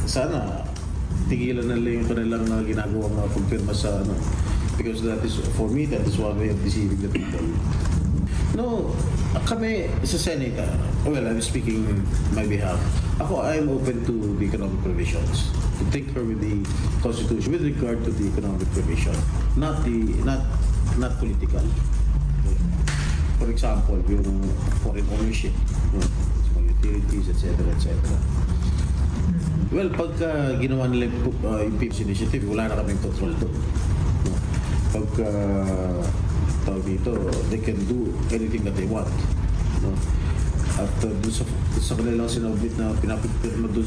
sana tigilan na lang yung kanilang ginagawang pagpirma sa ano. Because that is, for me, that is one way of deceiving the people. No, kami sa Senate, well, I'm speaking on my behalf. Ako, I'm open to the economic provisions. To tinker with the Constitution with regard to the economic provision, not political. For example, yung foreign ownership, utilities, etc., etc. Well, pagka ginawa nila yung PIPS initiative, wala na kaming control doon. Pagka tawag dito, they can do anything that they want. No? At doon sa kanilang sinabit na pinapipirma doon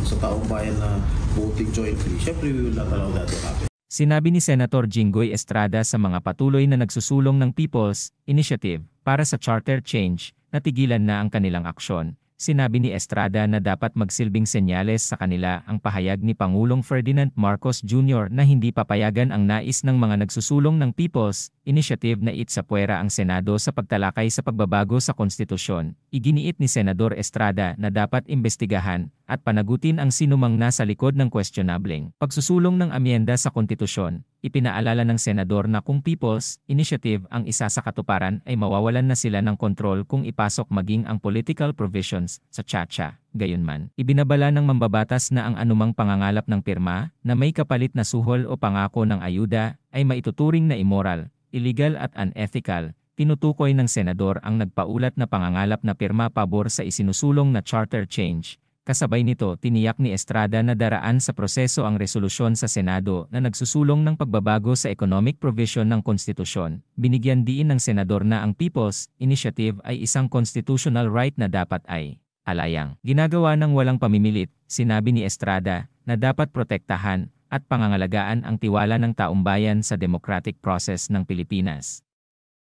sa taong bayan na voting jointly, syempre we will not allow that to happen. Sinabi ni Senator Jinggoy Estrada sa mga patuloy na nagsusulong ng People's Initiative para sa charter change na tigilan na ang kanilang aksyon. Sinabi ni Estrada na dapat magsilbing senyales sa kanila ang pahayag ni Pangulong Ferdinand Marcos Jr. na hindi papayagan ang nais ng mga nagsusulong ng People's Initiative na itsapuwera ang Senado sa pagtalakay sa pagbabago sa konstitusyon. Iginiit ni Senador Estrada na dapat imbestigahan at panagutin ang sinumang nasa likod ng questionableng pagsusulong ng amyenda sa konstitusyon. Ipinaalala ng senador na kung People's Initiative ang isa sa katuparan ay mawawalan na sila ng kontrol kung ipasok maging ang political provisions sa CHA. Gayunman, ibinabala ng mambabatas na ang anumang pangangalap ng pirma na may kapalit na suhol o pangako ng ayuda ay maituturing na immoral, illegal at unethical. Tinutukoy ng senador ang nagpaulat na pangangalap na pirma pabor sa isinusulong na charter change. Kasabay nito, tiniyak ni Estrada na daraan sa proseso ang resolusyon sa Senado na nagsusulong ng pagbabago sa economic provision ng konstitusyon. Binigyan diin ng senador na ang People's Initiative ay isang constitutional right na dapat ay alayang ginagawa ng walang pamimilit. Sinabi ni Estrada na dapat protektahan at pangangalagaan ang tiwala ng taumbayan sa democratic process ng Pilipinas.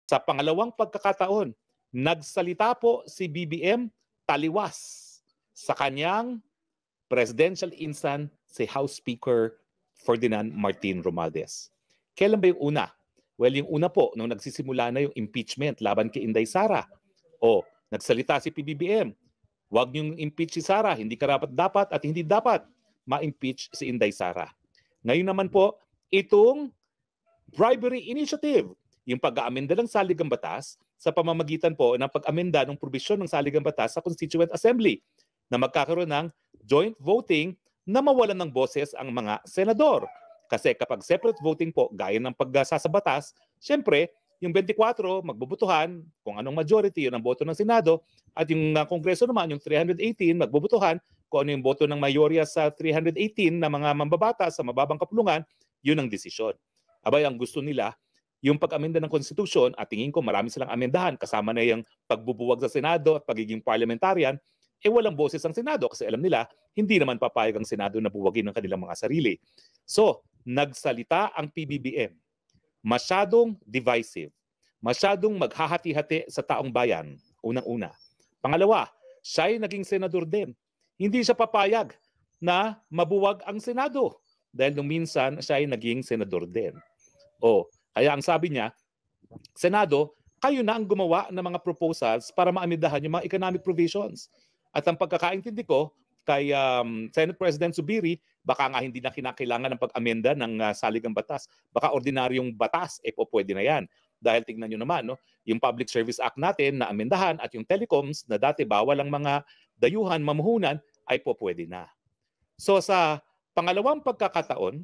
Sa pangalawang pagkakataon, nagsalita po si BBM taliwas sa kanyang presidential insan si House Speaker Ferdinand Martin Romualdez. Kailan ba yung una? Well, yung una po, nung nagsisimula na yung impeachment laban kay Inday Sara. O, nagsalita si PBBM, huwag niyong impeach si Sara, hindi karapat-dapat at hindi dapat ma-impeach si Inday Sara. Ngayon naman po, itong bribery initiative, yung pag-aamenda ng saligang batas sa pamamagitan po ng pag-amenda ng probisyon ng saligang batas sa Constituent Assembly, na magkakaroon ng joint voting na mawalan ng boses ang mga senador. Kasi kapag separate voting po, gaya ng pagsasabatas, siyempre, yung 24 magbubutuhan kung anong majority, yun ang boto ng Senado, at yung Kongreso naman, yung 318, magbubutuhan kung ano yung boto ng mayorya sa 318 na mga mambabata sa mababang kapulungan, yun ang desisyon. Abay, ang gusto nila, yung pag-amenda ng konstitusyon, at tingin ko marami silang amendahan, kasama na yung pagbubuwag sa Senado at pagiging parliamentarian, walang boses ang Senado kasi alam nila, hindi naman papayag ang Senado na buwagin ang kanilang mga sarili. So, nagsalita ang PBBM. Masyadong divisive. Masyadong maghahati-hati sa taong bayan, unang-una. Pangalawa, siya ay naging senador din. Hindi siya papayag na mabuwag ang Senado dahil nung minsan siya ay naging senador din. Kaya ang sabi niya, Senado, kayo na ang gumawa ng mga proposals para maamidahan yung mga economic provisions. At ang pagkakaintindi ko kay Senate President Zubiri, baka nga hindi na kinakailangan ng pag-amenda ng saligang batas. Baka ordinaryong batas, pwede na yan. Dahil tingnan nyo naman, no, yung Public Service Act natin na amendahan at yung telecoms na dati bawal ang mga dayuhan, mamuhunan, ay pwede na. So sa pangalawang pagkakataon,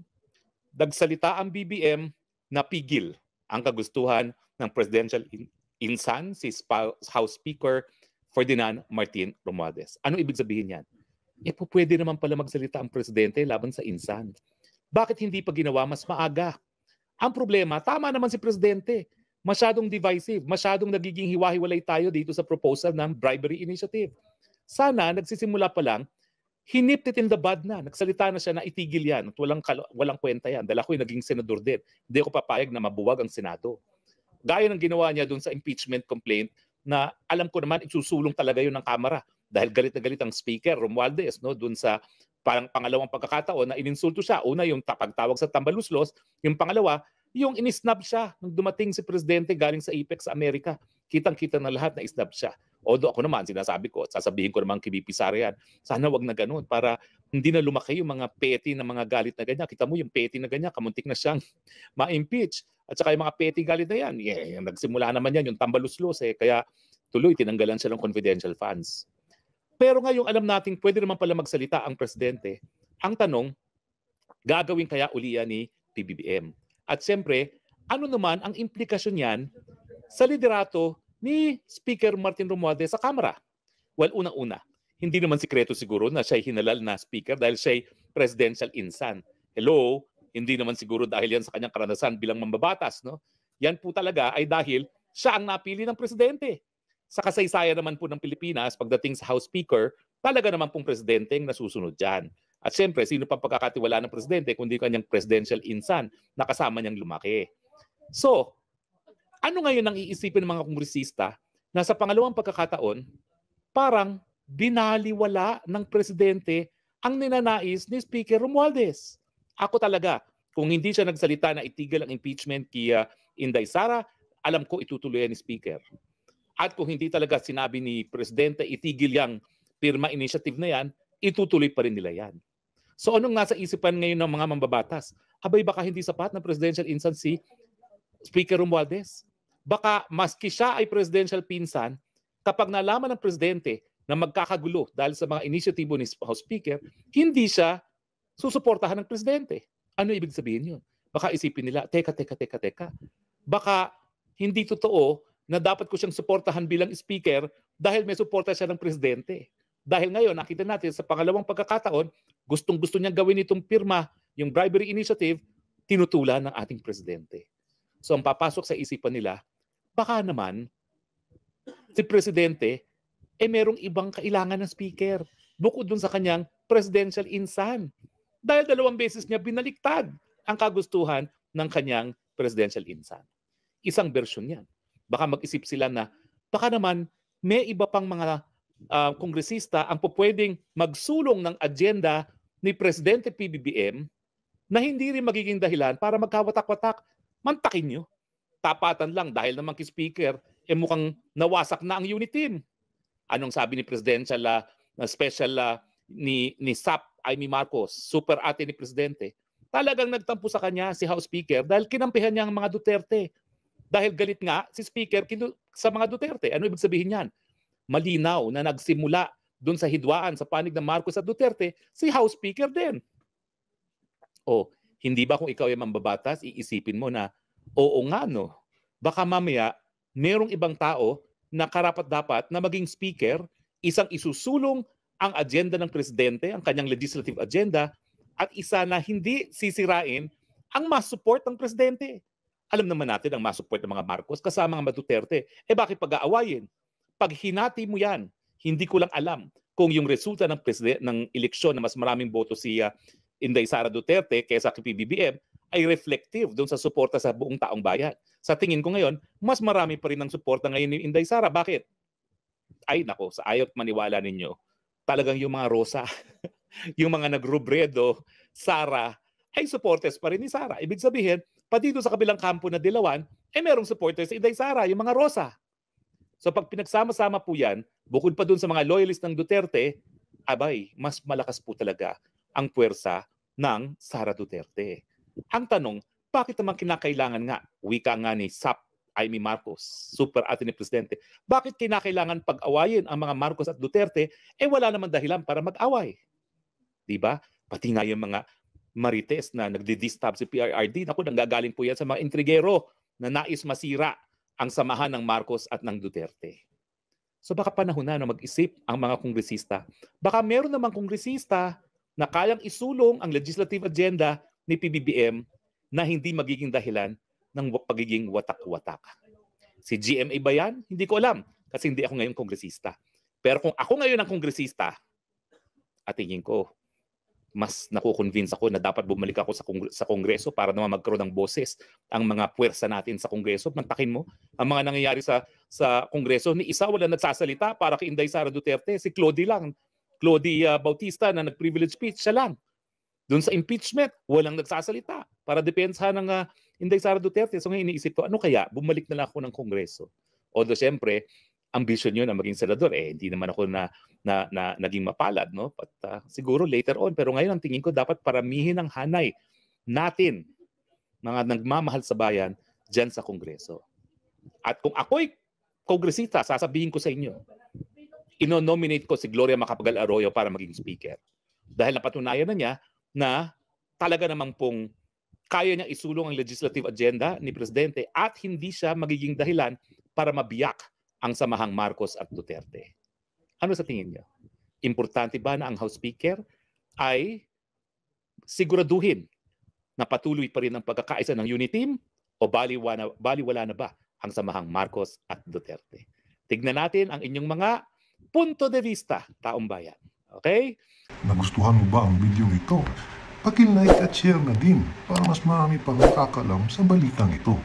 nagsalita ang BBM na pigil ang kagustuhan ng presidential insan, si House Speaker Ferdinand Martin Romualdez. Ano ibig sabihin yan? Pwede naman pala magsalita ang presidente laban sa insan. Bakit hindi pa ginawa mas maaga? Ang problema, tama naman si presidente. Masyadong divisive, masyadong nagiging hiwa-hiwalay tayo dito sa proposal ng bribery initiative. Sana nagsisimula pa lang, hinip it in the bud na. Nagsalita na siya na itigil yan. At walang kwenta yan. Dahil ako'y naging senador din. Hindi ako papayag na mabuwag ang Senado. Gaya ng ginawa niya doon sa impeachment complaint, na alam ko naman isusulong talaga yun ng Kamara dahil galit na galit ang Speaker Romualdez, no, doon sa pangalawang pagkakataon na ininsulto siya. Una, yung pagtawag sa tambaluslos. Yung pangalawa, yung inisnab siya nung dumating si Presidente galing sa APEC sa Amerika. Kitang-kita na lahat na isnab siya. Although ako naman, sinasabi ko, sasabihin ko naman kay VP Sara yan, sana wag na ganun para hindi na lumaki yung mga petty na mga galit na ganyan. Kita mo yung petty na ganyan, kamuntik na siyang ma-impeach. At saka yung mga petty galit na yan, nagsimula naman yan, yung tambaluslos kaya tuloy tinanggalan siya ng confidential funds. Pero ngayong alam natin pwede naman pala magsalita ang presidente, ang tanong, gagawin kaya uli yan ni PBBM? At siyempre, ano naman ang implikasyon yan sa liderato ni Speaker Martin Romualdez sa Kamara? Well, unang-una, hindi naman sikreto siguro na siya'y hinalal na speaker dahil siya'y presidential insan. Hello, hindi naman siguro dahil yan sa kanyang karanasan bilang mambabatas. No? Yan po talaga ay dahil siya ang napili ng presidente. Sa kasaysayan naman po ng Pilipinas, pagdating sa House Speaker, talaga naman pong presidente ang nasusunod dyan. At siyempre, sino pang pagkakatiwala ng presidente kundi kanyang presidential insan na kasama niyang lumaki. So, ano ngayon ang iisipin ng mga kongresista na sa pangalawang pagkakataon, parang binaliwala ng presidente ang ninanais ni Speaker Romualdez. Ako talaga, kung hindi siya nagsalita na itigil ang impeachment kay Inday Sara, alam ko itutuloy ni Speaker. At kung hindi talaga sinabi ni Presidente itigil yung pirma initiative na yan, itutuloy pa rin nila yan. So anong nasa isipan ngayon ng mga mambabatas? Abay baka hindi sapat na presidential insan si Speaker Romualdez. Baka maski siya ay presidential pinsan, kapag nalaman ng presidente na magkakagulo dahil sa mga inisyatibo ni House Speaker, hindi siya susuportahan ng presidente. Ano ibig sabihin yun? Baka isipin nila, teka. Baka hindi totoo na dapat ko siyang suportahan bilang speaker dahil may suporta siya ng presidente. Dahil ngayon, nakita natin sa pangalawang pagkakataon, gustong-gusto niyang gawin itong pirma, yung bribery initiative, tinutulan ng ating presidente. So ang papasok sa isipan nila, baka naman si presidente merong ibang kailangan ng speaker bukod dun sa kanyang presidential insan. Dahil 2 beses niya binaliktad ang kagustuhan ng kanyang presidential insan. Isang bersyon yan. Baka mag-isip sila na baka naman may iba pang mga kongresista ang pupwedeng magsulong ng agenda ni Presidente PBBM na hindi rin magiging dahilan para magkawatak-watak. Mantakin nyo. Tapatan lang dahil naman kay speaker mukhang nawasak na ang unit team. Anong sabi ni Presidential Special ni SAP Amy Marcos, super ate ni Presidente? Talagang nagtampo sa kanya si House Speaker dahil kinampihan niya ang mga Duterte. Dahil galit nga si Speaker sa mga Duterte. Ano ibig sabihin yan? Malinaw na nagsimula doon sa hidwaan sa panig ng Marcos at Duterte, si House Speaker din. O, hindi ba kung ikaw ay mambabatas, iisipin mo na, oo nga no, baka mamaya merong ibang tao na karapat-dapat na maging speaker, isang isusulong ang agenda ng presidente, ang kanyang legislative agenda, at isa na hindi sisirain ang mas-support ng presidente. Alam naman natin ang mas-support ng mga Marcos kasama ng mga Duterte. Bakit pag-aawayin? Pag hinati mo yan, hindi ko lang alam kung yung resulta ng eleksyon na mas maraming boto si Inday Sara Duterte kaysa kay PBBM ay reflective doon sa suporta sa buong taong bayan. Sa tingin ko ngayon, mas marami pa rin ang suporta ngayon ni Inday Sara. Bakit? Ay nako, sa ayaw maniwala ninyo, talagang yung mga Rosa, yung mga nagrubredo, Sara, ay supporters pa rin ni Sara. Ibig sabihin, pa dito sa kabilang kampo na Dilawan, merong supporters si Inday Sara, yung mga Rosa. So pag pinagsama-sama po yan, bukod pa dun sa mga loyalist ng Duterte, abay, mas malakas po talaga ang puwersa ng Sara Duterte. Ang tanong, bakit naman kinakailangan nga, wika nga ni SAP Amy Marcos, super ate ni Presidente, bakit kinakailangan pag-awayin ang mga Marcos at Duterte, wala naman dahilan para mag-away. Diba? Pati nga yung mga Marites na nagdi-distab si PRRD, naku, nanggagaling po yan sa mga intrigero na nais masira ang samahan ng Marcos at ng Duterte. So baka panahon na mag-isip ang mga kongresista. Baka meron namang kongresista na kayang isulong ang legislative agenda ni PBBM na hindi magiging dahilan ng pagiging watak-watak. Si GMA ba yan? Hindi ko alam kasi hindi ako ngayon kongresista. Pero kung ako ngayon ang kongresista, at tingin ko, mas nakukonvince ako na dapat bumalik ako sa Kongreso para naman magkaroon ng boses ang mga puwersa natin sa Kongreso. Mantakin mo, ang mga nangyayari sa Kongreso, ni isa wala nagsasalita para kay Inday Sara Duterte, si Clody lang. Clody Bautista na nag-privilege speech, siya lang. Doon sa impeachment, walang nagsasalita para depensahan ng Inday Sara Duterte. So ngayon iniisip ko, ano kaya? Bumalik na lang ako ng Kongreso. Although siyempre, ambisyon yun na maging senador. Hindi naman ako naging mapalad, no? But siguro later on. Pero ngayon ang tingin ko dapat paramihin ang hanay natin, mga nagmamahal sa bayan, dyan sa Kongreso. At kung ako'y kongresista, sasabihin ko sa inyo, ino-nominate ko si Gloria Macapagal Arroyo para maging speaker. Dahil napatunayan na niya na talaga namang pong kaya niya isulong ang legislative agenda ni Presidente at hindi siya magiging dahilan para mabiyak ang samahang Marcos at Duterte. Ano sa tingin niyo? Importante ba na ang House Speaker ay siguraduhin na patuloy pa rin ang pagkakaisa ng UNITEAM o baliwala na ba ang samahang Marcos at Duterte? Tignan natin ang inyong mga punto de vista, taong bayan. Okay? Nagustuhan mo ba ang video ito? Paki-like at share na din para mas marami pang makakalam sa balitang ito.